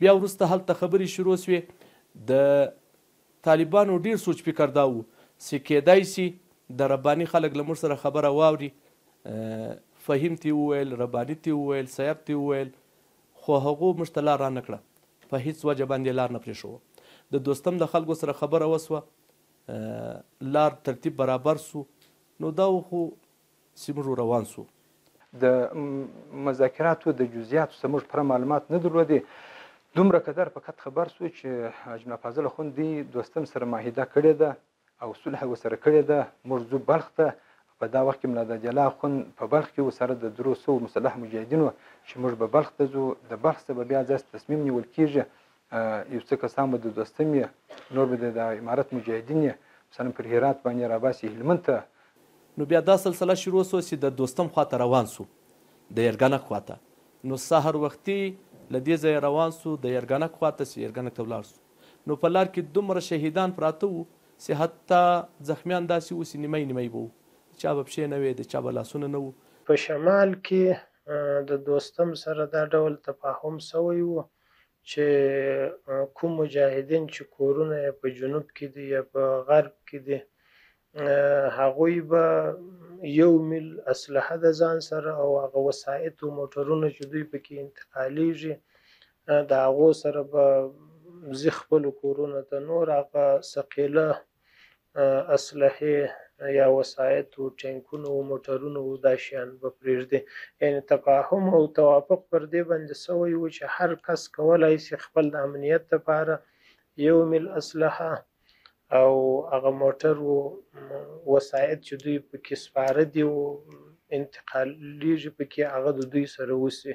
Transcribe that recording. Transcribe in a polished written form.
بیا وروسته هلته خبرې شروع سوې. د طالبانو ډیر سوچ فکر دا و چې کیدای شي د رباني خلک له موږ سره خبره واوري. فهیم ته وویل، رباني ته وویل، سیب ته وویل، خو هغو موږ ته لار رانه کړه، په هیڅ وجه باندې لار نه پرېښوه. د دوستم د خلکو سره خبره وسوه، لار ترتیب برابر سو، نو دا خو چې موږ روان سو. د مذاکراتو د جزئیاتو څخه موږ پوره معلومات نه درلودې. دومره قدر فقط خبر سو چې حاجي ملا فاضل اخوند دوستم سره معاهده کړې ده او صلح ورسره کړې ده. موږ ځو بلخ ته. په دا وخت کې ملا دجله اخوند په بلخ کې ورسره د 300 مسلح مجاهدینو چې موږ به بلخ ته ځو. د بلخ څخه به بیا ځکه تصمیم نیول کېږي، یو څه کسان به د دوستم یې، نور به د امارت مجاهدین یې مثلا پر هرات باندې راباسي هلمند ته. نو بیا دا سلسله شروع سو چې د دوستم خواته روان سو، د یرګنک خواته. نو سحر وختي له دې ځایه روان سو د یرګنک خواته، چې یرګنک ته ولاړ سو. نو په لار کې دومره شهیدان پراته وو چې حتی زخمیان داسې وو چې نیمۍ نیمۍ به وو، چا به پښې نه وې، د چا به لاسونه نه وو. په شمال کې د دوستم سره دا ډول تفاهم سوی وو چې کوم مجاهدین چې کورونه یې په جنوب کې دي یا په غرب کې دي، هغوی به 1 میل اسلحه د ځان سره او هغه وسایط او موټرونه چې دوی پکې انتقالیږي د هغو سره به ځي خپلو کورونو ته. نور هغه ثقیله اسلحې یا وسایط او ټینکونه او موټرونه او دا شیان به پرېږدي. یعنې تفاهم او توافق پر دې باندې سوی و چې هر کس کولی شي خپل د امنیت لپاره 1 میل اسلحه او هغه موټر و وسایط چې دوی پکې سپاره دي او انتقالیږي پکې، هغه د دوی سره وسي.